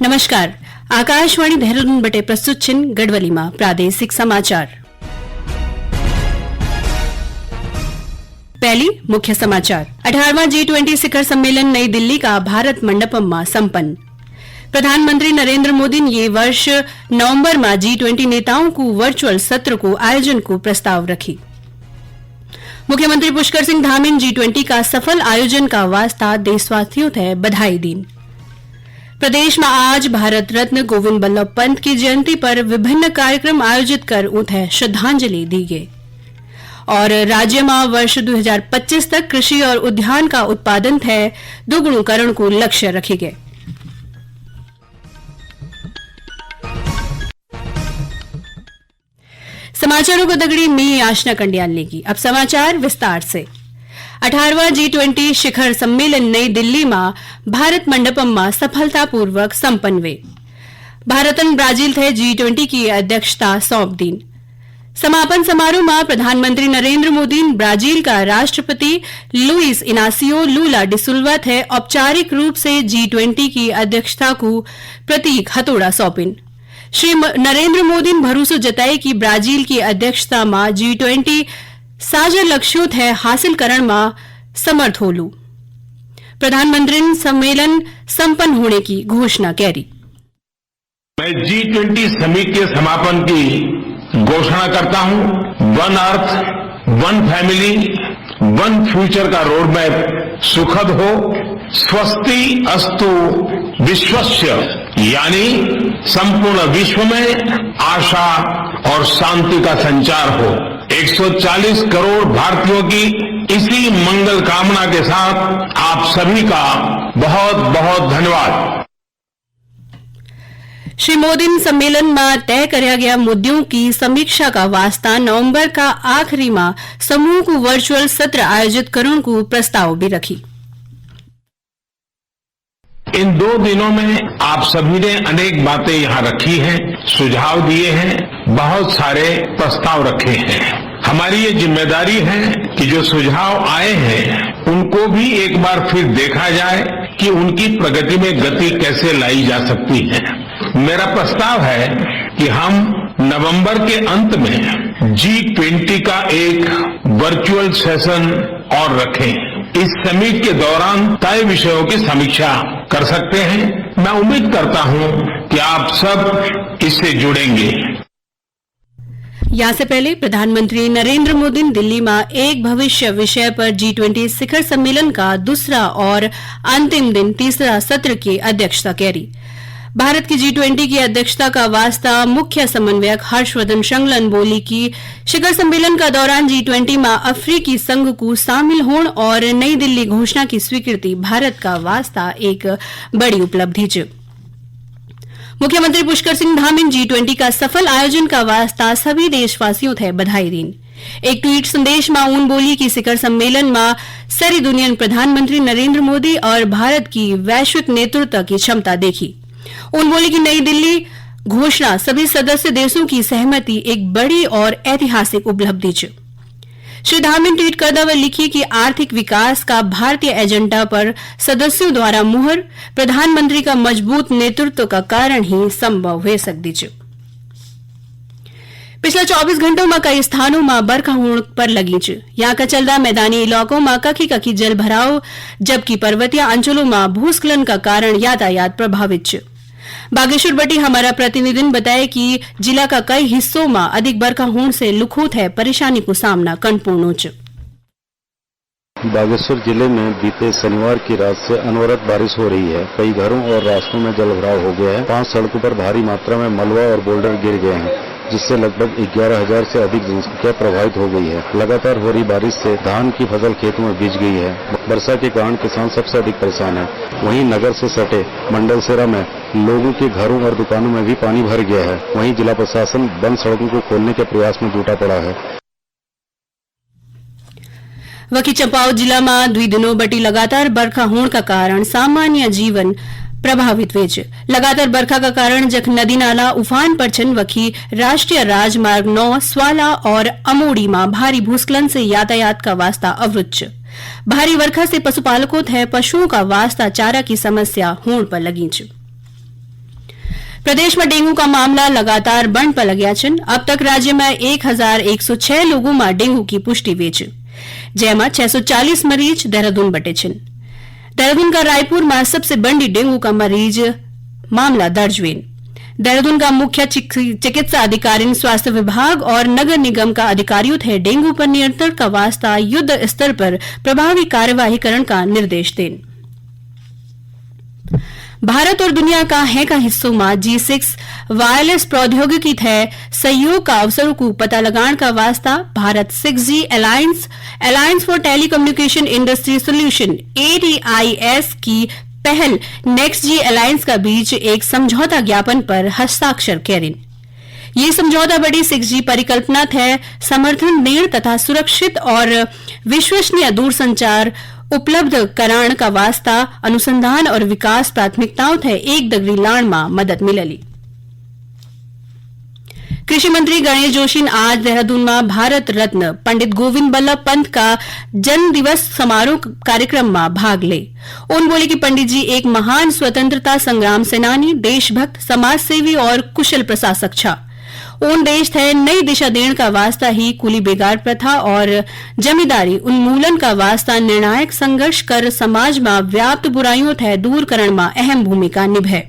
नमस्कार। आकाशवाणी देहरादून बटे प्रस्तुत छिन गढ़वाली में प्रादेशिक समाचार। पहली मुख्य समाचार। 18वां G20 शिखर सम्मेलन नई दिल्ली का भारत मंडपम में संपन्न। प्रधानमंत्री नरेंद्र मोदी ने ये वर्ष नवंबर में G20 नेताओं को वर्चुअल सत्र को आयोजन को प्रस्ताव रखी। मुख्यमंत्री पुष्कर सिंह धामी G20 का सफल आयोजन का वास्ता देशवासियों थे बधाई दीन। प्रदेश में आज भारत रत्न गोविंद बल्लभ पंत की जयंती पर विभिन्न कार्यक्रम आयोजित कर उन्हें श्रद्धांजलि दी गई। और राज्य में वर्ष 2025 तक कृषि और उद्यान का उत्पादन थे दोगुणीकरण को लक्ष्य रखे गए। समाचारों को दगड़ी मी आशना कंडियाल लेगी। अब समाचार विस्तार से। 18वां G20 शिखर सम्मेलन नई दिल्ली में भारत मंडपम में सफलतापूर्वक संपन्न हुए। भारतन ब्राजील थे G20 की अध्यक्षता सौंप दीन। समापन समारोह में प्रधानमंत्री नरेंद्र मोदी ब्राजील का राष्ट्रपति लुइस इनासियो लूला डिसुल्वा थे औपचारिक रूप से G20 की अध्यक्षता को प्रतीक हथौड़ा सौंपिन। श्री नरेंद्र मोदी ने भरोसा जताई कि ब्राजील की अध्यक्षता में G20 साझा लक्ष्यों थे हासिल करण में समर्थ होलू। प्रधानमंत्री ने सम्मेलन संपन्न होने की घोषणा करी। मैं G20 समिट के समापन की घोषणा करता हूं। One earth, one family, one future का रोड मैप सुखद हो। स्वस्ति अस्तु विश्वस्य, यानी संपूर्ण विश्व में आशा और शांति का संचार हो। 140 करोड़ भारतीयों की इसी मंगल कामना के साथ आप सभी का बहुत बहुत धन्यवाद। श्री मोदी ने सम्मेलन में तय किया गया मुद्दों की समीक्षा का वास्ता नवंबर का आखिरी माह समूह को वर्चुअल सत्र आयोजित करने को प्रस्ताव भी रखी। इन 2 दिनों में आप सभी ने अनेक बातें यहां रखी हैं, सुझाव दिए हैं, बहुत सारे प्रस्ताव रखे हैं। हमारी ये जिम्मेदारी है कि जो सुझाव आए हैं उनको भी एक बार फिर देखा जाए कि उनकी प्रगति में गति कैसे लाई जा सकती है। मेरा प्रस्ताव है कि हम नवंबर के अंत में G20 का एक वर्चुअल सेशन और रखें। इस समिट के दौरान तय विषयों की समीक्षा कर सकते हैं। मैं उम्मीद करता हूं कि आप सब इससे जुड़ेंगे। यहाँ से पहले प्रधानमंत्री नरेंद्र मोदी दिल्ली में एक भविष्य विषय पर G20 शिखर सम्मेलन का दूसरा और अंतिम दिन तीसरा सत्र की अध्यक्षता करी। भारत की G20 की अध्यक्षता का वास्ता मुख्य समन्वयक हर्षवर्धन श्रृंगला बोली कि शिखर सम्मेलन का दौरान G20 में अफ्रीकी संघ को शामिल होने और नई दिल्ली घोषणा की स्वीकृति भारत का वास्ता एक बड़ी उपलब्धि है। मुख्यमंत्री पुष्कर सिंह धामी G20 का सफल आयोजन का वास्ता सभी देशवासियों थे बधाई दीन। एक ट्वीट संदेश में उन बोली कि शिखर सम्मेलन में सारी दुनिया ने प्रधानमंत्री नरेंद्र मोदी और भारत की वैश्विक नेतृत्व की क्षमता देखी। उन बोली कि नई दिल्ली घोषणा सभी सदस्य देशों की सहमति एक बड़ी और ऐतिहासिक उपलब्धि है। श्री धामी ने ट्वीट करते हुए लिखी कि आर्थिक विकास का भारतीय एजेंडा पर सदस्यों द्वारा मुहर प्रधानमंत्री का मजबूत नेतृत्व का कारण ही संभव हो सकती है। पिछले 24 घंटों में कई स्थानों में बरखा होने पर लगी है। यहाँ का चलदा मैदानी इलाकों में कखी जल भराव, जबकि पर्वतीय अंचलों में भूस्खलन का कारण यातायात प्रभावित है। बागेश्वर बटी हमारा प्रतिनिधि ने बताया कि जिला का कई हिस्सों में अधिक बरखा होने से लुखोत है परेशानी को सामना करना है। बागेश्वर जिले में बीते शनिवार की रात से अनवरत बारिश हो रही है। कई घरों और रास्तों में जलभराव हो गया है। 5 सड़कों पर भारी मात्रा में मलबा और बोल्डर गिर गए हैं, जिससे लगभग 11,000 से अधिक जनसंख्या प्रभावित हो गई है। लगातार हो रही बारिश से धान की फसल खेतों में भीज गई है। वर्षा के कारण किसान सबसे अधिक परेशान है। वहीं नगर से सटे मंडलसेरा में लोगों के घरों और दुकानों में भी पानी भर गया है। वहीं जिला प्रशासन बंद सड़कों को खोलने के प्रयास में जुटा पड़ा है। वहीं चंपावत जिला में 2 दिनों बटी लगातार बरखा होने का कारण सामान्य जीवन प्रभावित हुए। लगातार बरखा का कारण जख नदी नाला उफान पर छन, वही राष्ट्रीय राजमार्ग 9 स्वाला और अमोड़ी में भारी भूस्खलन से यातायात का वास्ता अवरुद्ध। भारी वर्षा से पशुपालकों थे पशुओं का वास्ता चारा की समस्या होने पर लगी। प्रदेश में डेंगू का मामला लगातार बढ़ पर लग्या छन। अब तक राज्य में 1106 लोगों में डेंगू की पुष्टि हुई है, जेमा 640 मरीज देहरादून बटे छन। देहरादून का रायपुर में सबसे बड़ी डेंगू का मरीज मामला दर्ज हुए। देहरादून का मुख्य चिकित्सा अधिकारी, स्वास्थ्य विभाग और नगर निगम का अधिकारियों थे डेंगू पर नियंत्रण का वास्ता युद्ध स्तर पर प्रभावी कार्यवाही करने का निर्देश दें। भारत और दुनिया का हैका हिस्सों में G6 वायरलेस प्रौद्योगिकी थे सहयोग का अवसरों को पता लगाने का वास्ता Bharat 6G alliance for telecommunication industry solution ATIS की पहल नेक्स्ट जी अलायंस का बीच एक समझौता ज्ञापन पर हस्ताक्षर करें। ये समझौता बड़ी 6G परिकल्पना थे समर्थन देण तथा सुरक्षित और विश्वसनीय दूरसंचार उपलब्ध कराण का वास्ता अनुसंधान और विकास प्राथमिकताओं थे एक दगड़ी लाण में मदद मिलली। कृषि मंत्री गणेश जोशी आज देहरादून में भारत रत्न पंडित गोविंद बल्लभ पंत का जन्म दिवस समारोह कार्यक्रम में भाग ले। उन बोले कि पंडित जी एक महान स्वतंत्रता संग्राम सेनानी, देशभक्त, समाजसेवी और कुशल प्रशासक छा। उन देश थे नई दिशा देने का वास्ता ही कुली बेगार प्रथा और जमींदारी उन्मूलन का वास्ता निर्णायक संघर्ष कर समाज में व्याप्त बुराइयों थे दूर करण में अहम भूमिका निभे।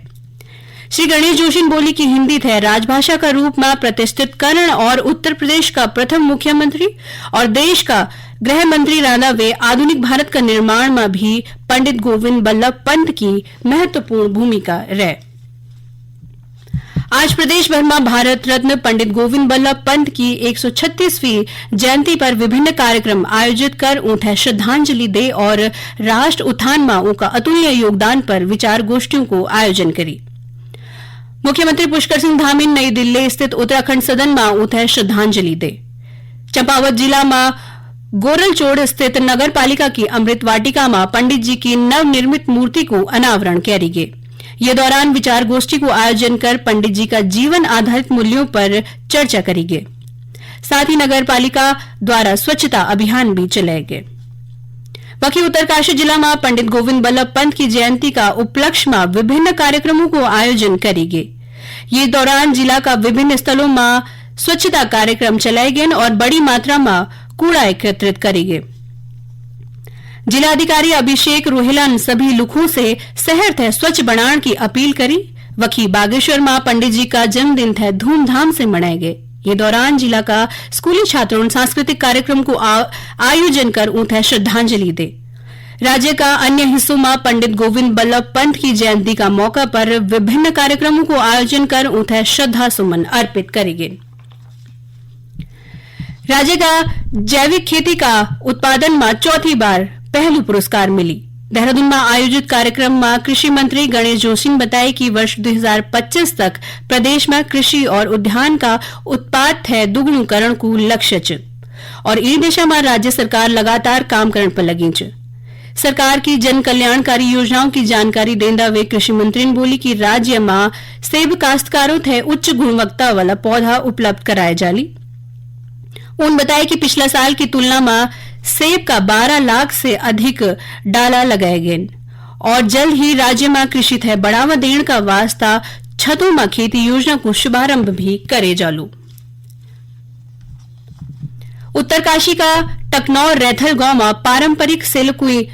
श्री गणेश जोशी बोली कि हिंदी थे राजभाषा का रूप में प्रतिष्ठित करण और उत्तर प्रदेश का प्रथम मुख्यमंत्री और देश का गृह मंत्री राणा वे आधुनिक भारत का निर्माण में भी पंडित गोविंद बल्लभ पंत की महत्वपूर्ण भूमिका रहे। आज प्रदेश भर में भारत रत्न पंडित गोविंद बल्लभ पंत की 136वीं जयंती पर विभिन्न कार्यक्रम आयोजित कर उन्हें श्रद्धांजलि दे और राष्ट्र उत्थान में उनका अतुल्य योगदान पर विचार गोष्ठियों को आयोजन करी। मुख्यमंत्री पुष्कर सिंह धामी नई दिल्ली स्थित उत्तराखंड सदन में उन्हें श्रद्धांजलि दे। चंपावत जिला में गोरलचोड़ स्थित नगर पालिका की अमृत वाटिका में पंडित जी की नवनिर्मित मूर्ति को अनावरण करी गई। ये दौरान विचार गोष्ठी को आयोजन कर पंडित जी का जीवन आधारित मूल्यों पर चर्चा करी गई। साथ ही नगर पालिका द्वारा स्वच्छता अभियान भी चलाए गए। वहीं उत्तरकाशी जिला में पंडित गोविंद बल्लभ पंत की जयंती का उपलक्ष्य में विभिन्न कार्यक्रमों को आयोजन करी गई। ये दौरान जिला का विभिन्न स्थलों में स्वच्छता कार्यक्रम चलाए गए और बड़ी मात्रा में कूड़ा एकत्रित करी गए। जिलाधिकारी अभिषेक रोहिला ने सभी लुखों से शहर थे स्वच्छ बनाने की अपील करी। वहीं बागेश्वर में पंडित जी का जन्मदिन थे धूमधाम से मनाए गए। ये दौरान जिला का स्कूली छात्रों ने सांस्कृतिक कार्यक्रम को आयोजन कर उन्हें श्रद्धांजलि दे। राज्य का अन्य हिस्सों में पंडित गोविंद बल्लभ पंत की जयंती का मौका पर विभिन्न कार्यक्रमों को आयोजन कर उन्हें श्रद्धा सुमन अर्पित करेंगे। राज्य का जैविक खेती का उत्पादन में चौथी बार पहलू पुरस्कार मिली। देहरादून में आयोजित कार्यक्रम में कृषि मंत्री गणेश जोशी ने बताया कि वर्ष 2025 तक प्रदेश में कृषि और उद्यान का उत्पाद थे दुगुणीकरण को लक्ष्य छ और ई दिशा में राज्य सरकार लगातार काम करने पर लगी छ। सरकार की जन कल्याणकारी योजनाओं की जानकारी देंदा वे कृषि मंत्री ने बोली कि राज्य में सेब काश्तकारों थे उच्च गुणवत्ता वाला पौधा उपलब्ध कराए जाली। उन्होंने बताया कि पिछला साल की तुलना में सेब का 12 लाख से अधिक डाला लगाए गए और जल्द ही राज्य में कृषि थे बढ़ावा देने का वास्ता छतों में खेती योजना को शुभारंभ भी करे जालू। उत्तरकाशी का टकनौर रैथल गांव में पारंपरिक सेलकुई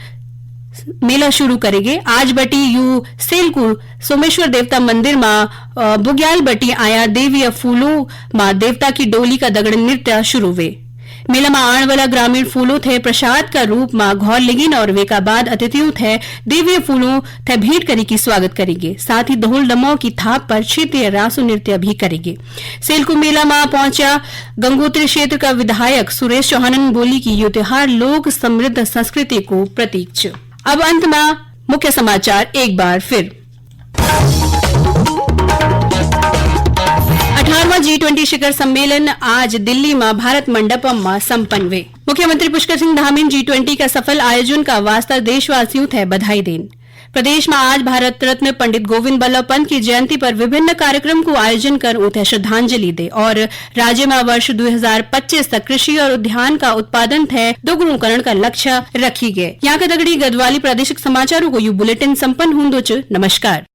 मेला शुरू करेंगे। आज बटी यू सेलकु सोमेश्वर देवता मंदिर में बुग्याल बटी आया देवीय फूलों में देवता की डोली का दगड़ नृत्य शुरू हुए। मेला में आने वाला ग्रामीण फूलों थे प्रसाद का रूप में घौर लेगिन और वेका बाद अतिथियों थे देवीय फूलों थे भेंट करी की स्वागत करेंगे। साथ ही ढोल डमों की थाप पर क्षेत्रीय रासु नृत्य भी करेंगे। सेलकु मेला में पहुंचा गंगोत्री क्षेत्र का विधायक सुरेश चौहान बोली कि ये त्योहार लोक समृद्ध संस्कृति को प्रतीक छ। अब अंत में मुख्य समाचार एक बार फिर। 18वां G20 शिखर सम्मेलन आज दिल्ली में भारत मंडपम में संपन्न हुए। मुख्यमंत्री पुष्कर सिंह धामी G20 का सफल आयोजन का वास्ता देशवासियों थे बधाई देन। प्रदेश में आज भारत रत्न पंडित गोविंद बल्लभ पंत की जयंती पर विभिन्न कार्यक्रम को आयोजन कर उन्हें श्रद्धांजलि दे और राज्य में वर्ष 2025 तक कृषि और उद्यान का उत्पादन थे दोगुणीकरण का लक्ष्य रखी गए। यहाँ का दगड़ी गढ़वाली प्रादेशिक समाचारों को यू बुलेटिन संपन्न हुंदो च। नमस्कार।